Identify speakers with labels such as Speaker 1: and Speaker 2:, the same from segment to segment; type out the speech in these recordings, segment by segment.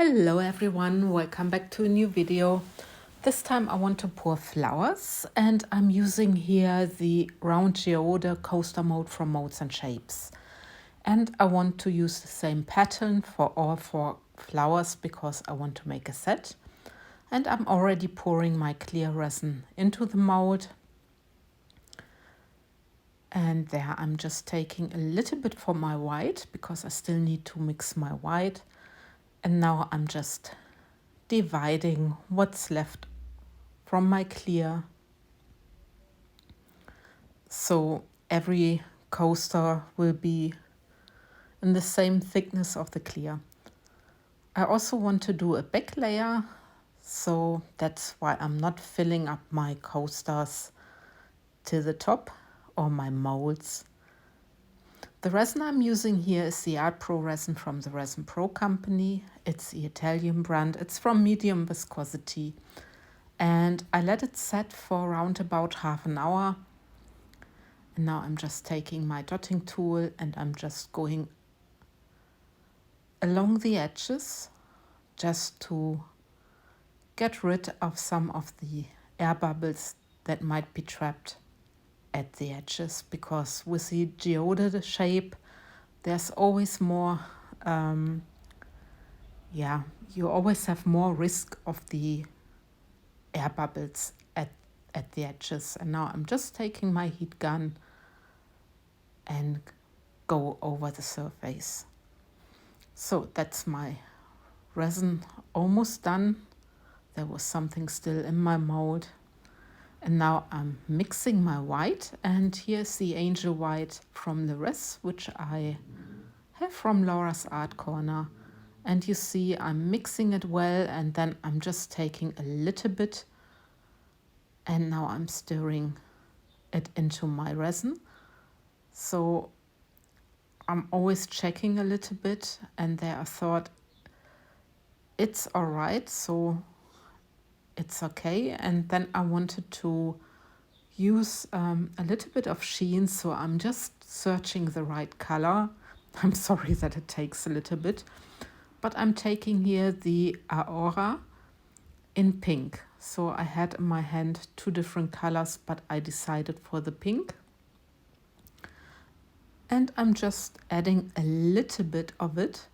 Speaker 1: Hello everyone, welcome back to a new video. This time I want to pour flowers and I'm using here the round geode coaster mold from Molds and Shapes. And I want to use the same pattern for all four flowers because I want to make a set. And I'm already pouring my clear resin into the mold. And there I'm just taking a little bit for my white because I still need to mix my white. And now I'm just dividing what's left from my clear. So every coaster will be in the same thickness of the clear. I also want to do a back layer, so that's why I'm not filling up my coasters to the top or my molds. The resin I'm using here is the Art Pro resin from the Resin Pro company. It's the Italian brand. It's from medium viscosity. And I let it set for around about half an hour. And now I'm just taking my dotting tool and I'm just going along the edges just to get rid of some of the air bubbles that might be trapped at the edges, because with the geoded shape there's always more you always have more risk of the air bubbles at the edges. And now I'm just taking my heat gun and go over the surface. So that's my resin almost done. There was something still in my mold. And now I'm mixing my white, and here's the angel white from the Res, which I have from Laura's Art Corner. And you see I'm mixing it well, and then I'm just taking a little bit and now I'm stirring it into my resin. So I'm always checking a little bit, and there I thought it's all right, so it's okay. And then I wanted to use a little bit of sheen, so I'm just searching the right color. I'm sorry that it takes a little bit, but I'm taking here the Aura in pink. So I had in my hand two different colors, but I decided for the pink. And I'm just adding a little bit of it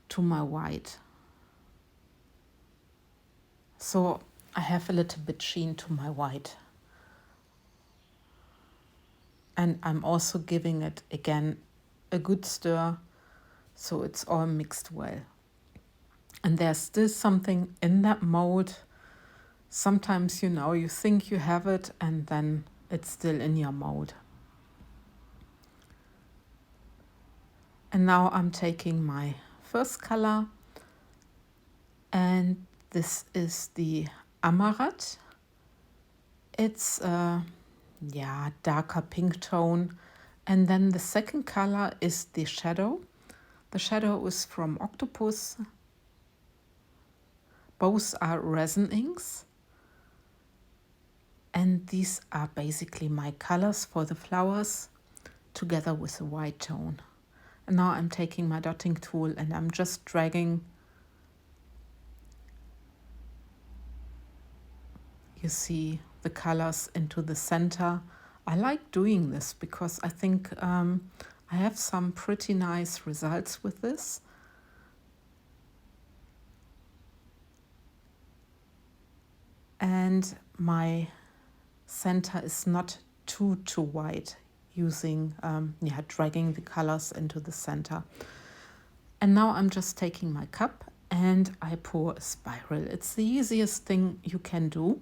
Speaker 1: to my white. So I have a little bit sheen to my white. And I'm also giving it again a good stir so it's all mixed well. And there's still something in that mold. Sometimes, you think you have it and then it's still in your mold. And now I'm taking my first color, and this is the Amaranth. It's a darker pink tone. And then the second color is the Shadow. The Shadow is from Octopus. Both are resin inks. And these are basically my colors for the flowers together with the white tone. And now I'm taking my dotting tool and I'm just dragging, you see, the colors into the center. I like doing this because I think I have some pretty nice results with this. And my center is not too white, using dragging the colors into the center. And now I'm just taking my cup and I pour a spiral. It's the easiest thing you can do.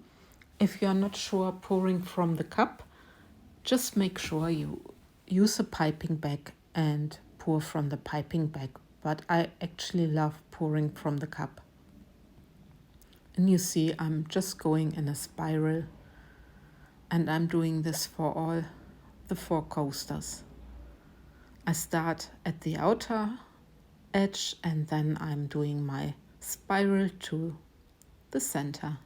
Speaker 1: If you're not sure pouring from the cup, just make sure you use a piping bag and pour from the piping bag. But I actually love pouring from the cup. And you see I'm just going in a spiral, and I'm doing this for all the four coasters. I start at the outer edge and then I'm doing my spiral to the center.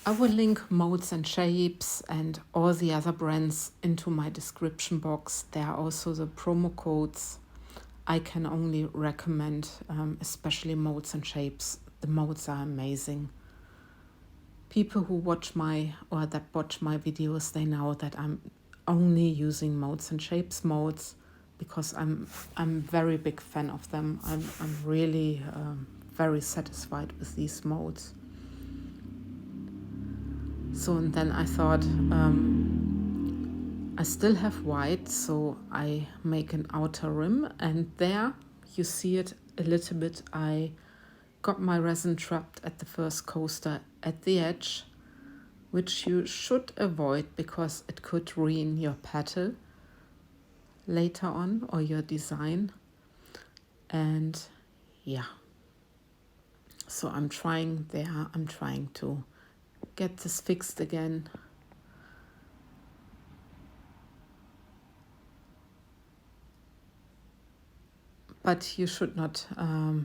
Speaker 1: I will link Molds and Shapes and all the other brands into my description box. There are also the promo codes. I can only recommend, especially molds and shapes. The molds are amazing. People who watch my videos, they know that I'm only using molds and shapes molds because I'm very big fan of them. I'm really very satisfied with these molds. So and then I thought, I still have white, so I make an outer rim, and there you see it a little bit. I got my resin trapped at the first coaster at the edge, which you should avoid because it could ruin your petal later on or your design. And yeah, so I'm trying to get this fixed again. But you should not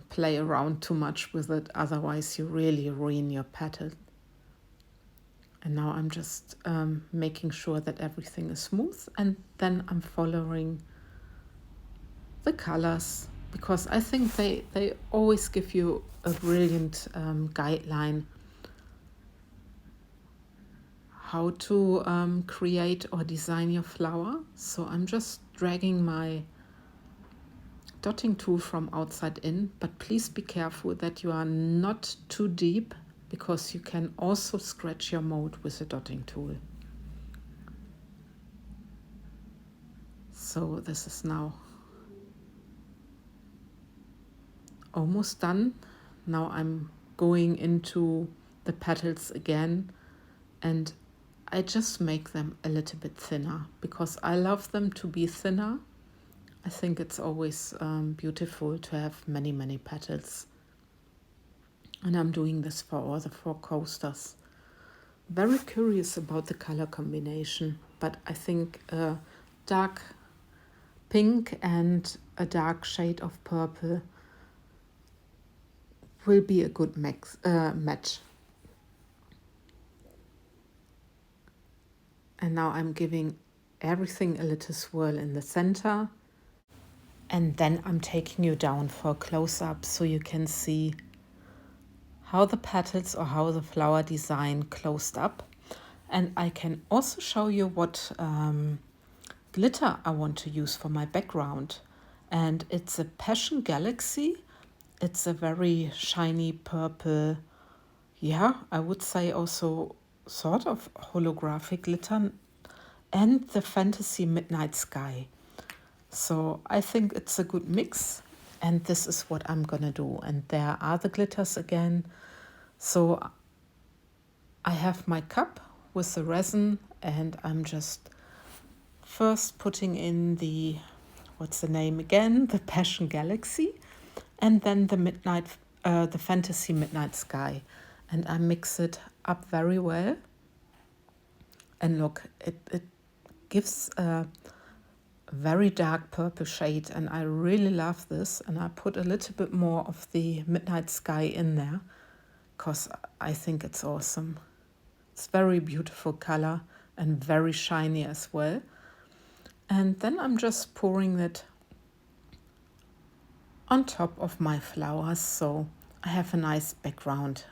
Speaker 1: play around too much with it, otherwise you really ruin your petal. And now I'm just making sure that everything is smooth, and then I'm following the colors, because I think they always give you a brilliant guideline how to create or design your flower. So I'm just dragging my dotting tool from outside in, but please be careful that you are not too deep, because you can also scratch your mold with a dotting tool. So this is now almost done. Now I'm going into the petals again, and I just make them a little bit thinner because I love them to be thinner. I think it's always beautiful to have many petals. And I'm doing this for all the 4 coasters. Very curious about the color combination, but I think a dark pink and a dark shade of purple will be a good match. And now I'm giving everything a little swirl in the center. And then I'm taking you down for a close-up so you can see how the petals or how the flower design closed up. And I can also show you what glitter I want to use for my background. And it's a Passion Galaxy. It's a very shiny purple, yeah, I would say also sort of holographic glitter, and the Fantasy Midnight Sky. So I think it's a good mix, and this is what I'm gonna do. And there are the glitters again. So I have my cup with the resin, and I'm just first putting in the, what's the name again? The Passion Galaxy, and then the Fantasy Midnight Sky. And I mix it up very well. And look, it gives a very dark purple shade, and I really love this. And I put a little bit more of the Midnight Sky in there because I think it's awesome. It's very beautiful color and very shiny as well. And then I'm just pouring it on top of my flowers, so I have a nice background.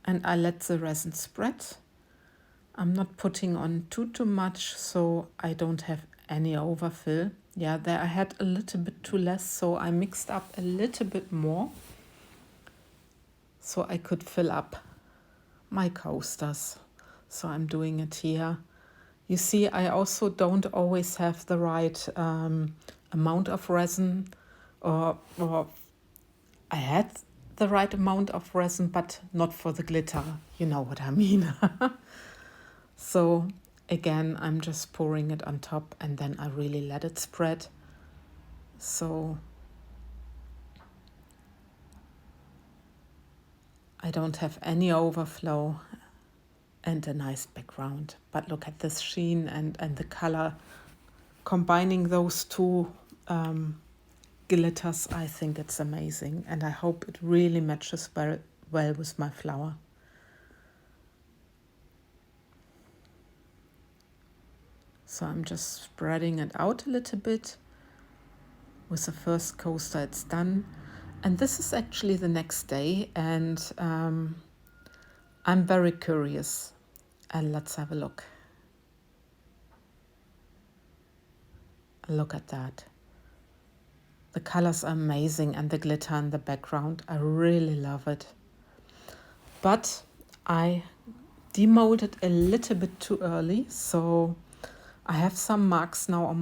Speaker 1: And I let the resin spread. I'm not putting on too much, so I don't have any overfill. Yeah, there I had a little bit too less, so I mixed up a little bit more so I could fill up my coasters. So I'm doing it here. You see, I also don't always have the right amount of resin, or I had the right amount of resin, but not for the glitter. You know what I mean. So again, I'm just pouring it on top, and then I really let it spread. So I don't have any overflow and a nice background. But look at this sheen and the color. Combining those two glitters, I think it's amazing. And I hope it really matches very well with my flower. So I'm just spreading it out a little bit. with the first coaster it's done. And this is actually the next day, and I'm very curious. And let's have a look. Look at that. The colors are amazing, and the glitter in the background, I really love it. But I demolded a little bit too early, so I have some marks now on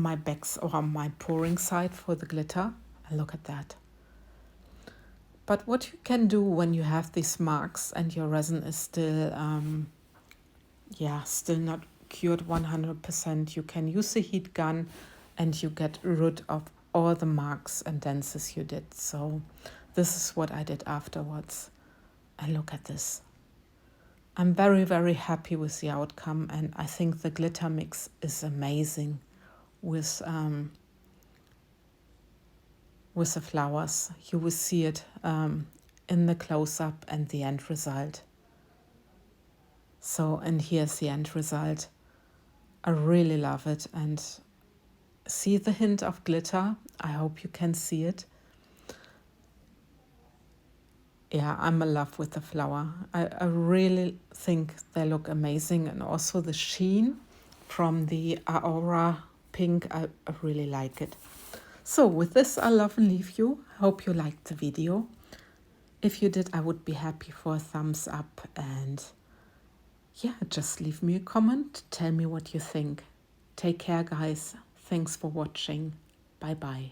Speaker 1: my backs or on my pouring side for the glitter. And look at that. But what you can do when you have these marks and your resin is still still not cured 100%, you can use the heat gun and you get rid of all the marks and dents you did. So this is what I did afterwards. And look at this. I'm very, very happy with the outcome, and I think the glitter mix is amazing with the flowers. You will see it in the close-up and the end result. So, and here's the end result. I really love it, and see the hint of glitter. I hope you can see it. Yeah, I'm in love with the flower. I really think they look amazing, and also the sheen from the Aura pink, I really like it. So with this, I love and leave you. Hope you liked the video. If you did, I would be happy for a thumbs up, and yeah, just leave me a comment. Tell me what you think. Take care, guys. Thanks for watching. Bye-bye.